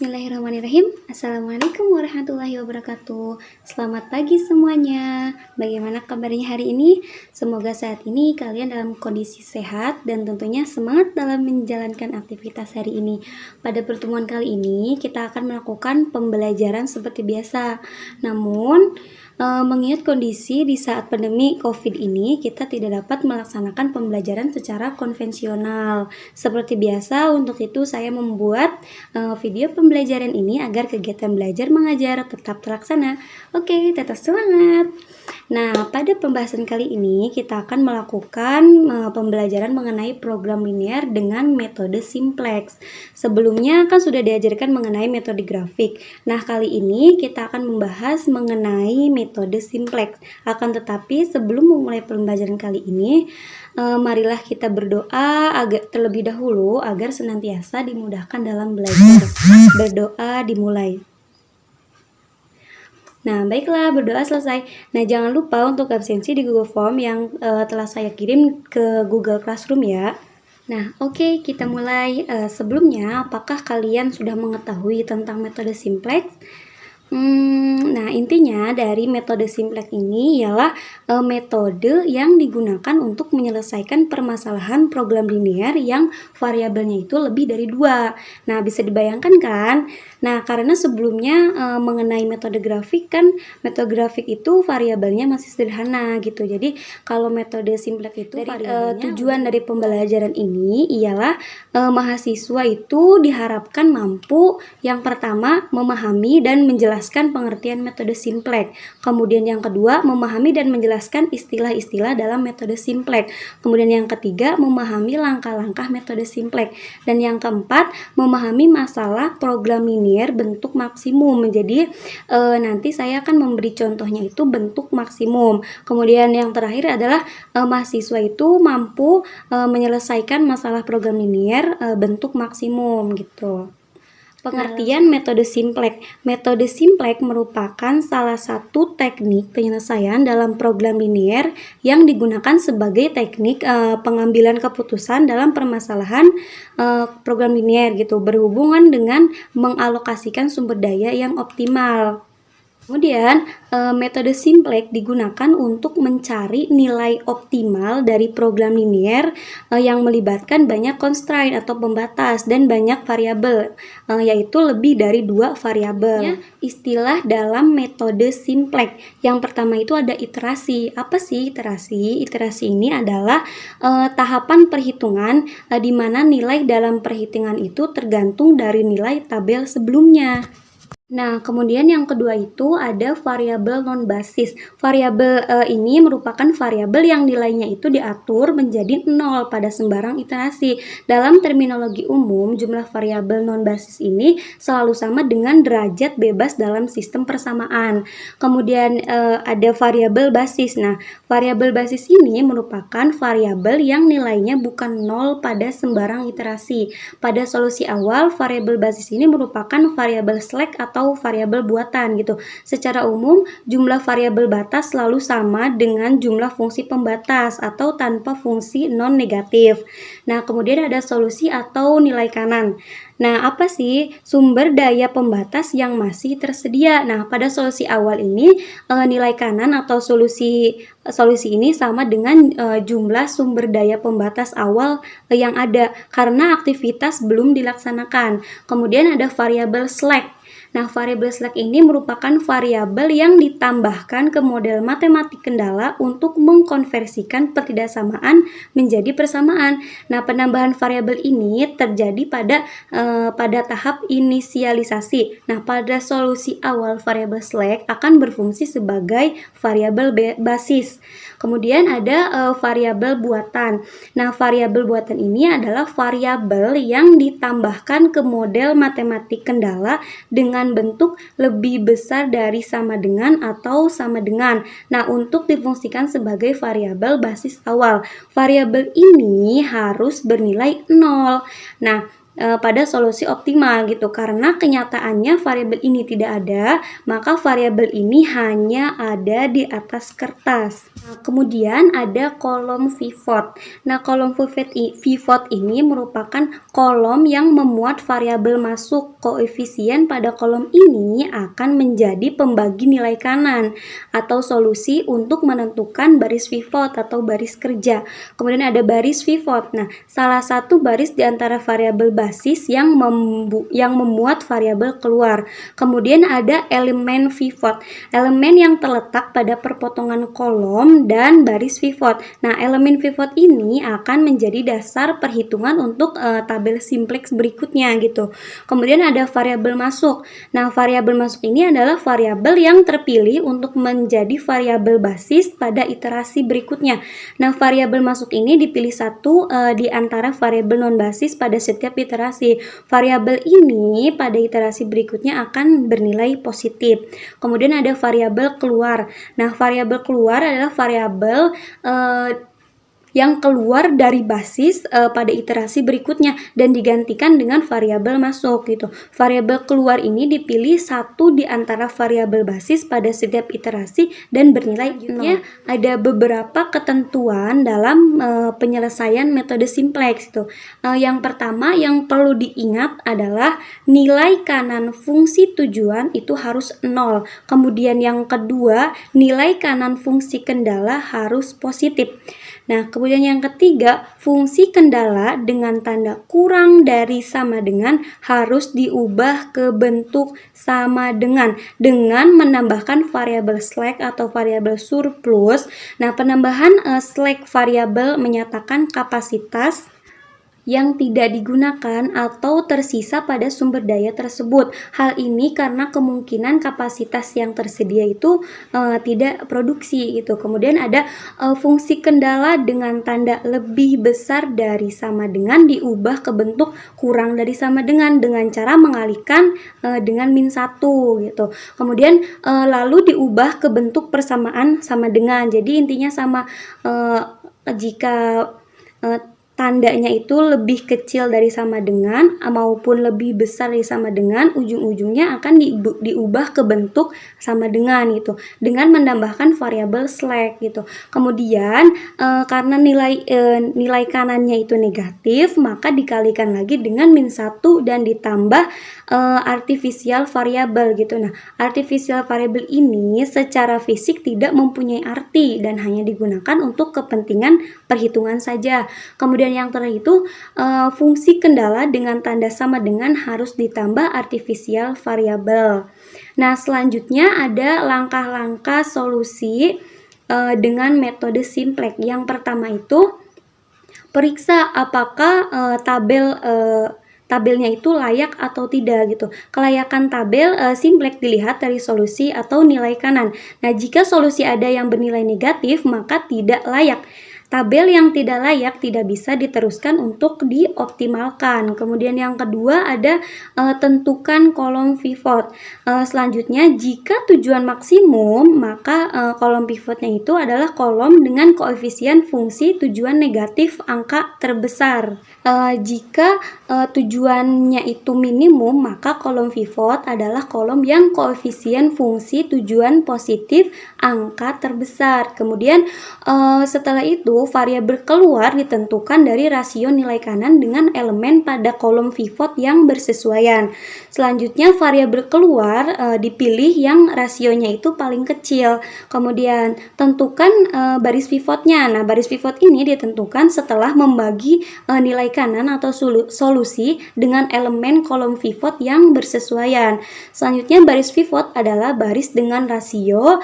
Bismillahirrahmanirrahim. Assalamualaikum warahmatullahi wabarakatuh. Selamat pagi semuanya. Bagaimana kabarnya hari ini? Semoga saat ini kalian dalam kondisi sehat dan tentunya semangat dalam menjalankan aktivitas hari ini. Pada pertemuan kali ini kita akan melakukan pembelajaran seperti biasa. Namun mengingat kondisi di saat pandemi COVID ini, kita tidak dapat melaksanakan pembelajaran secara konvensional. Seperti biasa, untuk itu saya membuat video pembelajaran ini agar kegiatan belajar mengajar tetap terlaksana. Oke, tetap semangat! Nah, pada pembahasan kali ini kita akan melakukan pembelajaran mengenai program linear dengan metode simplex. Sebelumnya kan sudah diajarkan mengenai metode grafik. Nah, kali ini kita akan membahas mengenai metode simplex. Akan tetapi sebelum memulai pembelajaran kali ini, marilah kita berdoa terlebih dahulu agar senantiasa dimudahkan dalam belajar. Berdoa dimulai. Nah, baiklah, berdoa selesai. Nah, jangan lupa untuk absensi di Google Form yang telah saya kirim ke Google Classroom ya. Nah, oke, kita mulai. Sebelumnya, apakah kalian sudah mengetahui tentang metode simplex? Nah, intinya dari metode simplex ini ialah metode yang digunakan untuk menyelesaikan permasalahan program linear yang variabelnya itu lebih dari 2. Nah, bisa dibayangkan kan? Nah, karena sebelumnya mengenai metode grafik kan, metode grafik itu variabelnya masih sederhana gitu. Jadi, kalau metode simplex itu tujuan dari pembelajaran ini ialah mahasiswa itu diharapkan mampu yang pertama memahami dan menjelaskan pengertian metode simplex. Kemudian yang kedua, memahami dan menjelaskan istilah-istilah dalam metode simplex. Kemudian yang ketiga, memahami langkah-langkah metode simplex. Dan yang keempat, memahami masalah program linear bentuk maksimum. Jadi nanti saya akan memberi contohnya itu bentuk maksimum. Kemudian yang terakhir adalah mahasiswa itu mampu menyelesaikan masalah program linear bentuk maksimum gitu. Pengertian metode simplex. Metode simplex merupakan salah satu teknik penyelesaian dalam program linear yang digunakan sebagai teknik pengambilan keputusan dalam permasalahan program linear gitu, berhubungan dengan mengalokasikan sumber daya yang optimal. Kemudian, metode simplex digunakan untuk mencari nilai optimal dari program linear yang melibatkan banyak constraint atau pembatas dan banyak variabel, yaitu lebih dari 2 variabel. Istilah dalam metode simplex. Yang pertama itu ada iterasi. Apa sih iterasi? Iterasi ini adalah tahapan perhitungan di mana nilai dalam perhitungan itu tergantung dari nilai tabel sebelumnya. Nah, kemudian yang kedua itu ada variabel non-basis. Variabel ini merupakan variabel yang nilainya itu diatur menjadi 0 pada sembarang iterasi. Dalam terminologi umum, jumlah variabel non-basis ini selalu sama dengan derajat bebas dalam sistem persamaan. Kemudian ada variabel basis. Nah, variabel basis ini merupakan variabel yang nilainya bukan 0 pada sembarang iterasi. Pada solusi awal, variabel basis ini merupakan variabel slack atau variabel buatan gitu. Secara umum, jumlah variabel batas selalu sama dengan jumlah fungsi pembatas atau tanpa fungsi non-negatif. Nah, kemudian ada solusi atau nilai kanan. Nah, apa sih sumber daya pembatas yang masih tersedia? Nah, pada solusi awal ini nilai kanan atau solusi ini sama dengan jumlah sumber daya pembatas awal yang ada karena aktivitas belum dilaksanakan. Kemudian ada variabel slack. Nah, variabel slack ini merupakan variabel yang ditambahkan ke model matematik kendala untuk mengkonversikan pertidaksamaan menjadi persamaan. Nah, penambahan variabel ini terjadi pada tahap inisialisasi. Nah, pada solusi awal variabel slack akan berfungsi sebagai variabel basis. Kemudian ada variabel buatan. Nah, variabel buatan ini adalah variabel yang ditambahkan ke model matematik kendala dengan bentuk lebih besar dari sama dengan atau sama dengan. Nah, untuk difungsikan sebagai variabel basis awal. Variabel ini harus bernilai 0. Nah, pada solusi optimal gitu. Karena kenyataannya variabel ini tidak ada, maka variabel ini hanya ada di atas kertas. Nah, kemudian ada kolom pivot. Nah, kolom pivot ini merupakan kolom yang memuat variabel masuk. Koefisien pada kolom ini akan menjadi pembagi nilai kanan atau solusi untuk menentukan baris pivot atau baris kerja. Kemudian ada baris pivot. Nah, salah satu baris di antara variabel basis yang memuat variabel keluar. Kemudian ada elemen pivot. Elemen yang terletak pada perpotongan kolom dan baris pivot. Nah, elemen pivot ini akan menjadi dasar perhitungan untuk tabel simplex berikutnya gitu. Kemudian ada variabel masuk. Nah, variabel masuk ini adalah variabel yang terpilih untuk menjadi variabel basis pada iterasi berikutnya. Nah, variabel masuk ini dipilih satu di antara variabel non basis pada setiap iterasi. Variabel ini pada iterasi berikutnya akan bernilai positif. Kemudian ada variabel keluar. Nah, variabel keluar adalah variabel yang keluar dari basis pada iterasi berikutnya dan digantikan dengan variabel masuk gitu. Variabel keluar ini dipilih satu di antara variabel basis pada setiap iterasi dan bernilai 0. Ada beberapa ketentuan dalam penyelesaian metode simplex itu. Yang pertama yang perlu diingat adalah nilai kanan fungsi tujuan itu harus 0. Kemudian yang kedua, nilai kanan fungsi kendala harus positif. Nah, kemudian yang ketiga, fungsi kendala dengan tanda kurang dari sama dengan harus diubah ke bentuk sama dengan menambahkan variabel slack atau variabel surplus. Nah, penambahan slack variabel menyatakan kapasitas yang tidak digunakan atau tersisa pada sumber daya tersebut. Hal ini karena kemungkinan kapasitas yang tersedia itu tidak produksi gitu. Kemudian ada fungsi kendala dengan tanda lebih besar dari sama dengan diubah ke bentuk kurang dari sama dengan cara mengalihkan dengan -1 gitu. Kemudian lalu diubah ke bentuk persamaan sama dengan. Jadi intinya sama jika tandanya itu lebih kecil dari sama dengan maupun lebih besar dari sama dengan, ujung-ujungnya akan diubah ke bentuk sama dengan gitu dengan menambahkan variabel slack gitu. Kemudian karena nilai kanannya itu negatif, maka dikalikan lagi dengan -1 dan ditambah artificial variable gitu. Nah, artificial variable ini secara fisik tidak mempunyai arti dan hanya digunakan untuk kepentingan perhitungan saja. Kemudian yang terakhir itu fungsi kendala dengan tanda sama dengan harus ditambah artificial variable. Nah, selanjutnya ada langkah-langkah solusi dengan metode simplex. Yang pertama itu periksa apakah tabelnya itu layak atau tidak gitu. Kelayakan tabel simplex dilihat dari solusi atau nilai kanan. Nah, jika solusi ada yang bernilai negatif, maka tidak layak. Tabel yang tidak layak tidak bisa diteruskan untuk dioptimalkan. Kemudian yang kedua ada tentukan kolom pivot. Selanjutnya jika tujuan maksimum, maka kolom pivotnya itu adalah kolom dengan koefisien fungsi tujuan negatif angka terbesar. Jika tujuannya itu minimum, maka kolom pivot adalah kolom yang koefisien fungsi tujuan positif angka terbesar. Kemudian setelah itu variabel keluar ditentukan dari rasio nilai kanan dengan elemen pada kolom pivot yang bersesuaian. Selanjutnya variabel keluar dipilih yang rasionya itu paling kecil. Kemudian tentukan baris pivotnya. Nah, baris pivot ini ditentukan setelah membagi nilai kanan atau solusi dengan elemen kolom pivot yang bersesuaian. Selanjutnya baris pivot adalah baris dengan rasio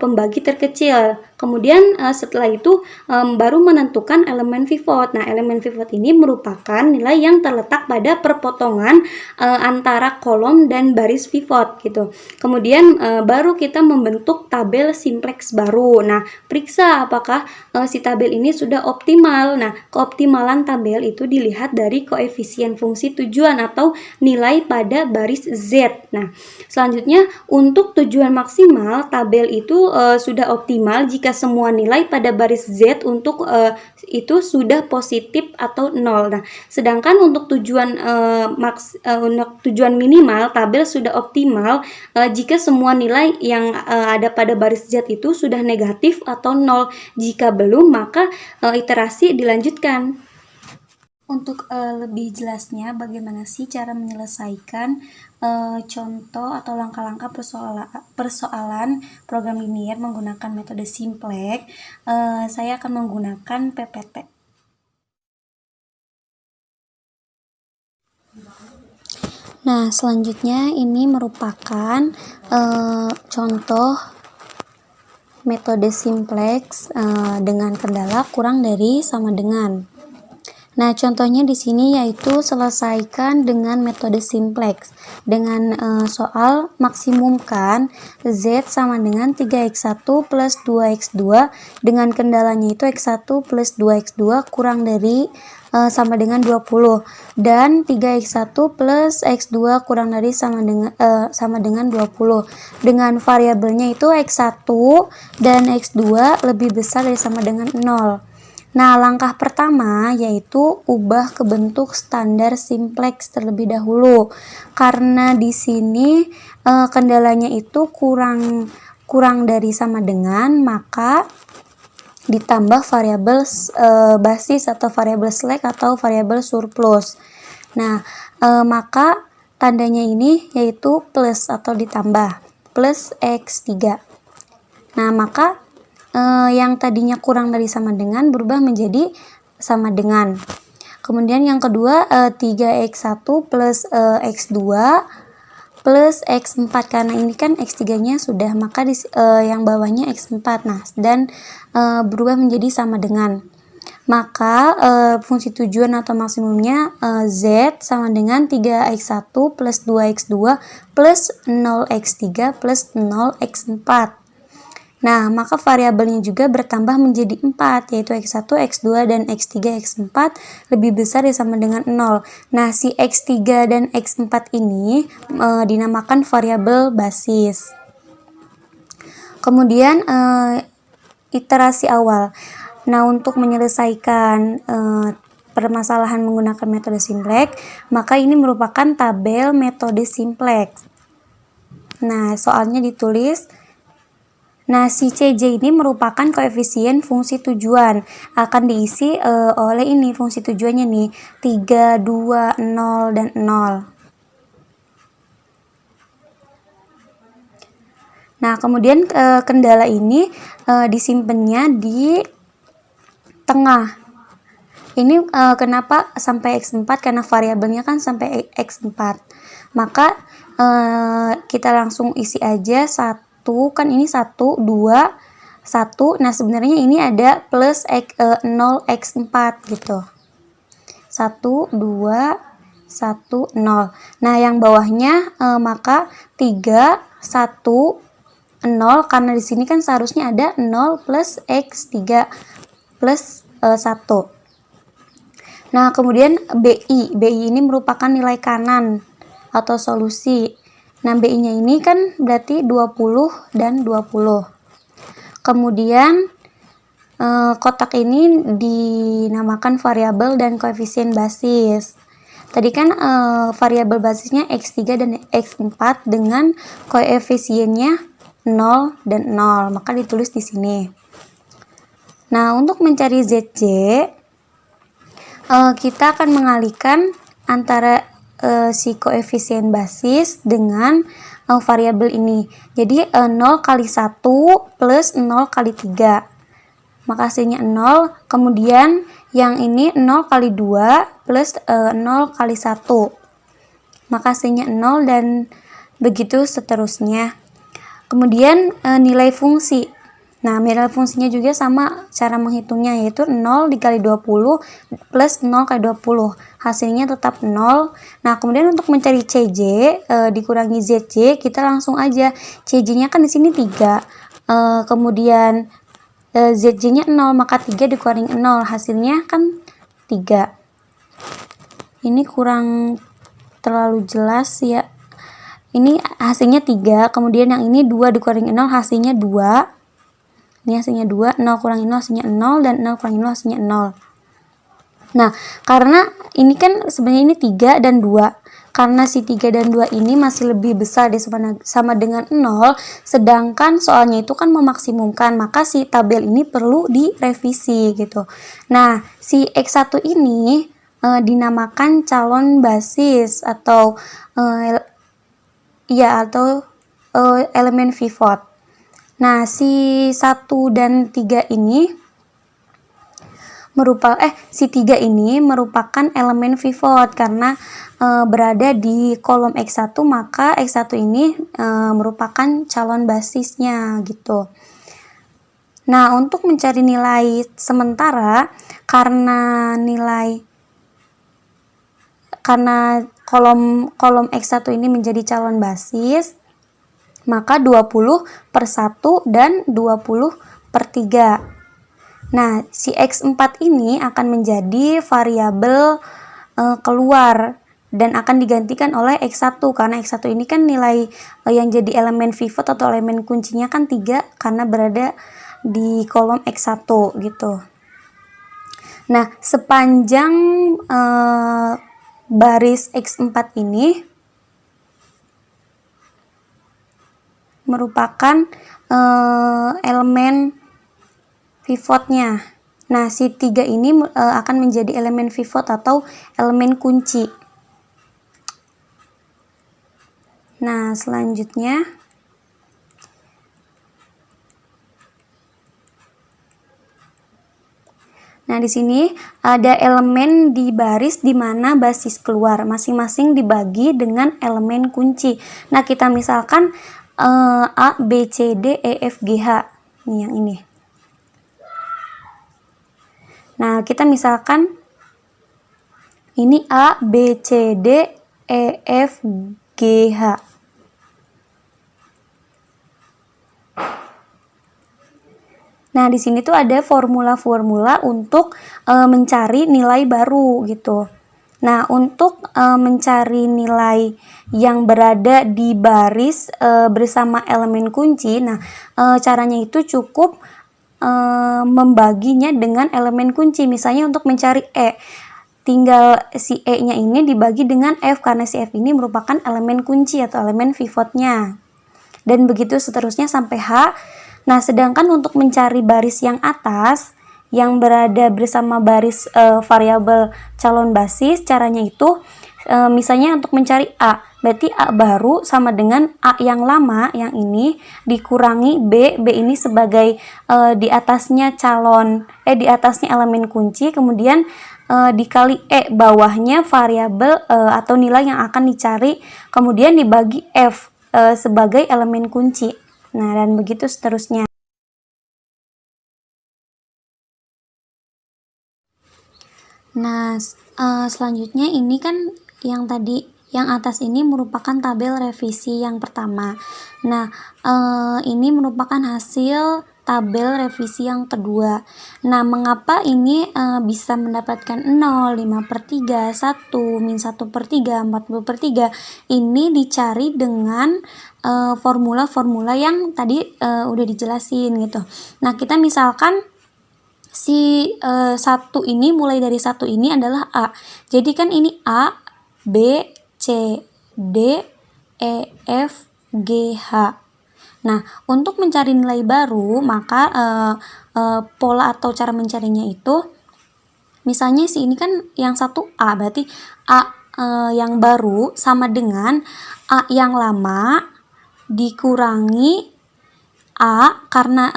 pembagi terkecil. Kemudian setelah itu baru menentukan elemen pivot. Nah, elemen pivot ini merupakan nilai yang terletak pada perpotongan antara kolom dan baris pivot gitu. Kemudian baru kita membentuk tabel simplex baru. Nah, periksa apakah si tabel ini sudah optimal. Nah, keoptimalan tabel itu dilihat dari koefisien fungsi tujuan atau nilai pada baris Z. Nah, selanjutnya untuk tujuan maksimal tabel itu sudah optimal jika jika semua nilai pada baris Z untuk itu sudah positif atau 0. Nah, sedangkan untuk tujuan minimal tabel sudah optimal jika semua nilai yang ada pada baris Z itu sudah negatif atau 0. Jika belum, maka iterasi dilanjutkan. Untuk lebih jelasnya bagaimana sih cara menyelesaikan contoh atau langkah-langkah persoalan program linier menggunakan metode simplex, saya akan menggunakan PPT. Nah, selanjutnya ini merupakan contoh metode simplex dengan kendala kurang dari sama dengan. Nah, contohnya di sini yaitu selesaikan dengan metode simplex dengan soal maksimumkan Z sama dengan 3x1 plus 2x2 dengan kendalanya itu x1 plus 2x2 kurang dari sama dengan 20 dan 3x1 plus x2 kurang dari sama dengan 20 dengan variabelnya itu x1 dan x2 lebih besar dari sama dengan 0. Nah, langkah pertama yaitu ubah ke bentuk standar simplex terlebih dahulu. Karena di sini kendalanya itu kurang dari sama dengan, maka ditambah variabel basis atau variabel slack atau variabel surplus. Nah, maka tandanya ini yaitu plus atau ditambah, plus x3. Nah, maka yang tadinya kurang dari sama dengan berubah menjadi sama dengan. Kemudian yang kedua 3x1 plus x2 plus x4, karena ini kan x3-nya sudah, maka yang bawahnya x4. Nah, dan berubah menjadi sama dengan. Maka fungsi tujuan atau maksimumnya Z sama dengan 3x1 plus 2x2 plus 0x3 plus 0x4. Nah, maka variabelnya juga bertambah menjadi 4, yaitu x1, x2, dan x3, x4 lebih besar ya sama dengan 0. Nah, si x3 dan x4 ini dinamakan variabel basis. Kemudian iterasi awal. Nah, untuk menyelesaikan permasalahan menggunakan metode simplex, maka ini merupakan tabel metode simplex. Nah, soalnya ditulis. Nah, si CJ ini merupakan koefisien fungsi tujuan. Akan diisi oleh ini fungsi tujuannya nih, 3, 2, 0, dan 0. Nah, kemudian kendala ini disimpannya di tengah. Ini kenapa sampai x4? Karena variabelnya kan sampai x4. Maka kita langsung isi aja 1. Kan ini 1, 2, 1. Nah, sebenarnya ini ada plus 0x4 gitu. 1, 2, 1, 0. Nah, yang bawahnya maka 3, 1, 0. Karena di sini kan seharusnya ada 0 plus x3 plus 1. Nah, kemudian BI ini merupakan nilai kanan atau solusi. Nah, BI-nya ini kan berarti 20 dan 20. Kemudian kotak ini dinamakan variabel dan koefisien basis. Tadi kan variabel basisnya x3 dan x4 dengan koefisiennya 0 dan 0, maka ditulis di sini. Nah, untuk mencari ZJ, kita akan mengalihkan antara si koefisien basis dengan variabel ini. Jadi 0 kali 1 plus 0 kali 3. Maka hasilnya 0. Kemudian yang ini 0 kali 2 plus 0 kali 1. Maka hasilnya 0 dan begitu seterusnya. Kemudian nilai fungsi. Nah, nilai fungsinya juga sama cara menghitungnya, yaitu 0 dikali 20 plus 0 kali 20. Hasilnya tetap 0. Nah, kemudian untuk mencari CJ dikurangi ZJ, kita langsung aja. CJ-nya kan di sini 3. Kemudian ZJ-nya 0, maka 3 dikurangi 0. Hasilnya kan 3. Ini kurang terlalu jelas ya. Ini hasilnya 3, kemudian yang ini 2 dikurangi 0, hasilnya 2. Ini hasilnya 2, 0 kurangi 0 hasilnya 0, dan 0 kurangi 0 hasilnya 0. Nah, karena ini kan sebenarnya ini 3 dan 2. Karena si 3 dan 2 ini masih lebih besar sama dengan 0, sedangkan soalnya itu kan memaksimumkan, maka si tabel ini perlu direvisi gitu. Nah, si X1 ini dinamakan calon basis atau elemen pivot. Nah, si 1 dan 3 ini si 3 ini merupakan elemen pivot karena berada di kolom X1, maka X1 ini merupakan calon basisnya gitu. Nah, untuk mencari nilai sementara karena kolom X1 ini menjadi calon basis, maka 20/1 dan 20/3. Nah, si X4 ini akan menjadi variabel keluar dan akan digantikan oleh X1 karena X1 ini kan nilai yang jadi elemen pivot atau elemen kuncinya kan 3 karena berada di kolom X1 gitu. Nah, sepanjang baris X4 ini merupakan elemen pivotnya. Nah, si 3 ini akan menjadi elemen pivot atau elemen kunci. Nah, selanjutnya di sini ada elemen di baris di mana basis keluar masing-masing dibagi dengan elemen kunci. Nah, kita misalkan A, B, C, D, E, F, G, H. Ini yang ini. Nah, kita misalkan ini A, B, C, D, E, F, G, H. Nah, di sini tuh ada formula-formula untuk mencari nilai baru gitu. Nah, untuk mencari nilai yang berada di baris bersama elemen kunci, nah caranya itu cukup membaginya dengan elemen kunci. Misalnya untuk mencari E, tinggal si E-nya ini dibagi dengan F karena si F ini merupakan elemen kunci atau elemen pivotnya. Dan begitu seterusnya sampai H. Nah, sedangkan untuk mencari baris yang atas yang berada bersama baris variabel calon basis, caranya itu misalnya untuk mencari A, berarti A baru sama dengan A yang lama yang ini dikurangi B ini sebagai di atasnya di atasnya elemen kunci, kemudian dikali E bawahnya variabel atau nilai yang akan dicari, kemudian dibagi F sebagai elemen kunci. Nah, dan begitu seterusnya. Nah, selanjutnya ini kan yang tadi, yang atas ini merupakan tabel revisi yang pertama. Nah, ini merupakan hasil tabel revisi yang kedua. Nah, mengapa ini bisa mendapatkan 0, 5/3, 1, min 1/3, 40/3? Ini dicari dengan formula-formula yang tadi udah dijelasin gitu. Nah, kita misalkan si 1 ini, mulai dari 1 ini adalah A. Jadi kan ini A, B, C, D, E, F, G, H. Nah, untuk mencari nilai baru, maka pola atau cara mencarinya itu, misalnya si ini kan yang 1 A, berarti A yang baru sama dengan A yang lama dikurangi A karena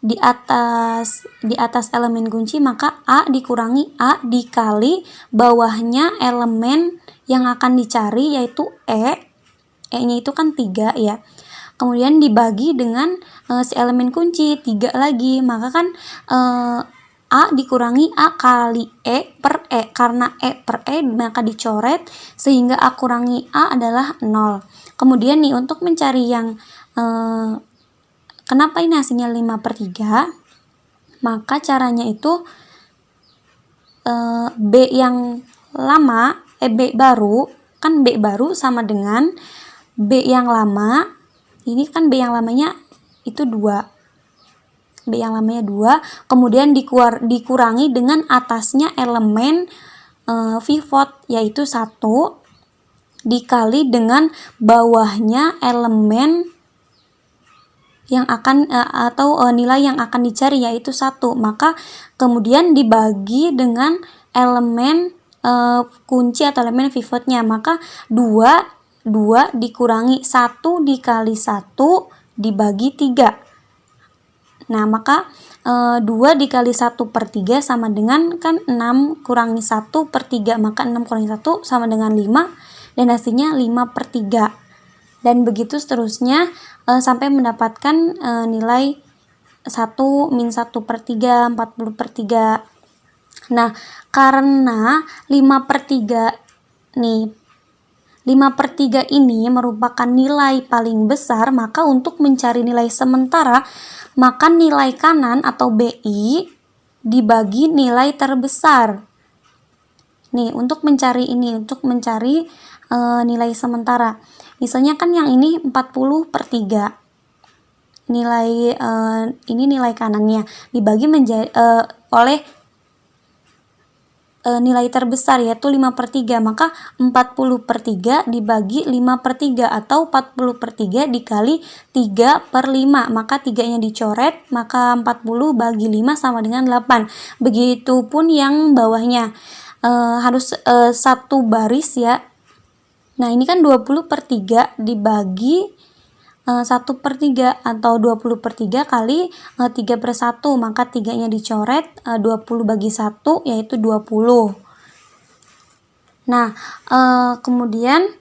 di atas elemen kunci, maka A dikurangi A dikali bawahnya elemen yang akan dicari yaitu E-nya itu kan 3 ya. Kemudian dibagi dengan si elemen kunci 3 lagi, maka kan A dikurangi A kali E per E, karena E per E maka dicoret sehingga A kurangi A adalah 0. Kemudian nih untuk mencari yang kenapa ini hasilnya 5/3? Maka caranya itu B yang lama, B baru, kan B baru sama dengan B yang lama, ini kan B yang lamanya itu 2. B yang lamanya 2, kemudian dikurangi dengan atasnya elemen pivot yaitu 1 dikali dengan bawahnya elemen yang akan nilai yang akan dicari yaitu 1. Maka kemudian dibagi dengan elemen kunci atau elemen pivotnya. Maka 2 dikurangi 1 dikali 1 dibagi 3. Nah, maka 2 dikali 1/3 sama dengan kan 6 kurangi 1/3, maka 6 kurangi 1 sama dengan 5 dan hasilnya 5/3. Dan begitu seterusnya sampai mendapatkan nilai 1 min 1/3, 40/3. Nah, karena 5/3 nih, 5/3 ini merupakan nilai paling besar, maka untuk mencari nilai sementara, maka nilai kanan atau BI dibagi nilai terbesar. Nih, untuk mencari nilai sementara. Misalnya kan yang ini 40/3. Ini nilai kanannya dibagi oleh nilai terbesar yaitu 5/3, maka 40/3 dibagi 5/3 atau 40/3 dikali 3/5, maka 3-nya dicoret, maka 40 bagi 5 sama dengan 8. Begitupun yang bawahnya harus satu baris ya. Nah, ini kan 20/3 dibagi 1/3 atau 20/3 kali 3/1, maka 3-nya dicoret, 20 bagi 1 yaitu 20. Nah, kemudian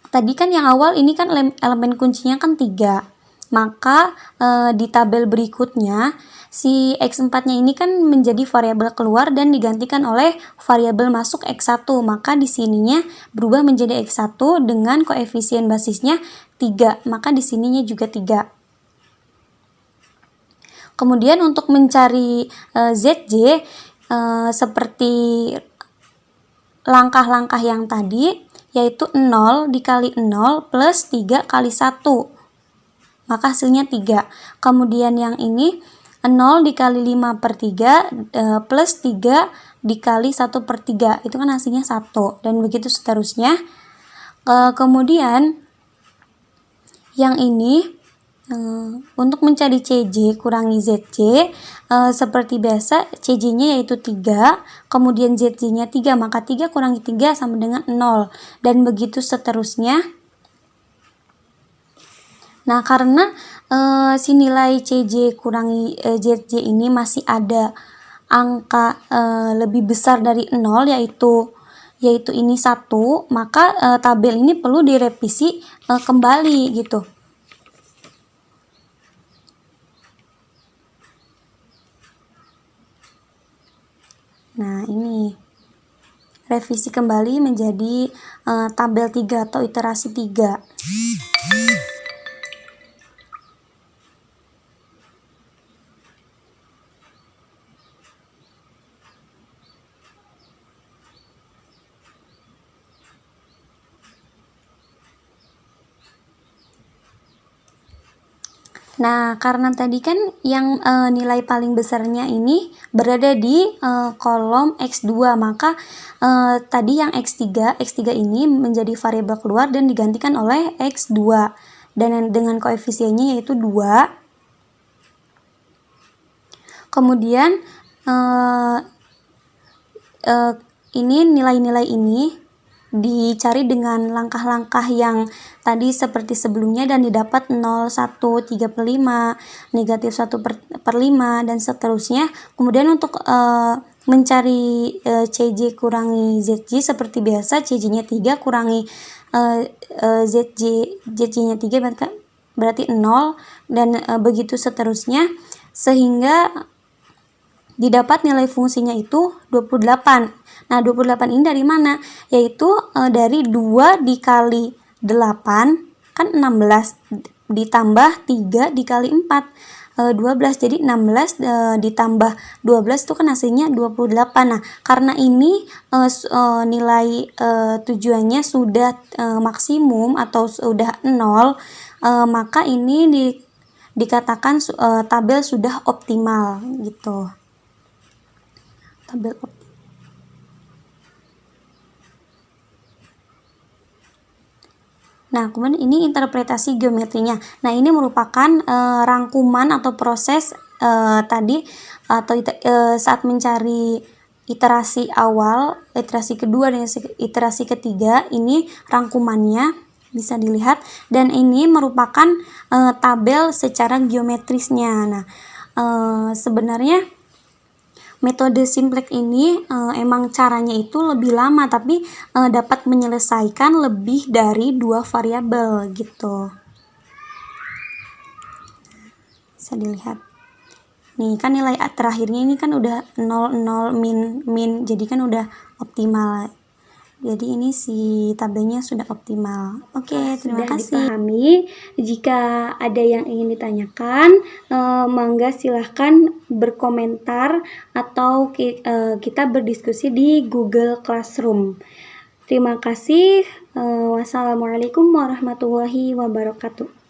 tadi kan yang awal ini kan elemen kuncinya kan 3. Maka di tabel berikutnya si X4-nya ini kan menjadi variabel keluar dan digantikan oleh variabel masuk X1. Maka di sininya berubah menjadi X1 dengan koefisien basisnya 3. Maka di sininya juga 3. Kemudian untuk mencari ZJ seperti langkah-langkah yang tadi, yaitu 0 dikali 0 plus 3 kali 1. Maka hasilnya 3. Kemudian yang ini 0 dikali 5/3 plus 3 dikali 1/3. Itu kan hasilnya 1. Dan begitu seterusnya. Kemudian yang ini untuk mencari CJ kurangi ZJ, seperti biasa CJ-nya yaitu 3, kemudian ZJ-nya 3, maka 3 kurangi 3 sama dengan 0. Dan begitu seterusnya. Nah, karena si nilai CJ kurangi ZJ ini masih ada angka lebih besar dari 0 yaitu ini 1, maka tabel ini perlu direvisi kembali gitu. Nah, ini revisi kembali menjadi tabel 3 atau iterasi 3. Nah, karena tadi kan yang nilai paling besarnya ini berada di kolom X2, maka tadi yang X3 ini menjadi variabel keluar dan digantikan oleh X2 dan dengan koefisiennya yaitu 2. Kemudian ini nilai-nilai ini dicari dengan langkah-langkah yang tadi seperti sebelumnya dan didapat 0, 1, 3/5, negatif 1/5 dan seterusnya. Kemudian untuk mencari CJ kurangi ZJ seperti biasa, CJ-nya 3 kurangi ZJ-nya 3 berarti 0 dan begitu seterusnya sehingga didapat nilai fungsinya itu 28. Nah, 28 ini dari mana? Yaitu dari 2 dikali 8 kan 16 ditambah 3 dikali 4. 12. Jadi 16 ditambah 12 itu kan hasilnya 28. Nah, karena ini nilai tujuannya sudah maksimum atau sudah 0, maka ini dikatakan tabel sudah optimal gitu. Tabel optimal. Nah, kemudian ini interpretasi geometrinya. Nah, ini merupakan rangkuman atau proses tadi atau saat mencari iterasi awal, iterasi kedua dan iterasi ketiga, ini rangkumannya bisa dilihat, dan ini merupakan tabel secara geometrisnya. Nah, sebenarnya metode simplex ini emang caranya itu lebih lama, tapi dapat menyelesaikan lebih dari 2 variabel gitu. Bisa dilihat. Nih kan nilai terakhirnya ini kan udah 0, 0, min, jadi kan udah optimal. Jadi ini si tabelnya sudah optimal. Oke, terima kasih. Dipahami. Jika ada yang ingin ditanyakan, mangga silahkan berkomentar atau kita berdiskusi di Google Classroom. Terima kasih. Wassalamualaikum warahmatullahi wabarakatuh.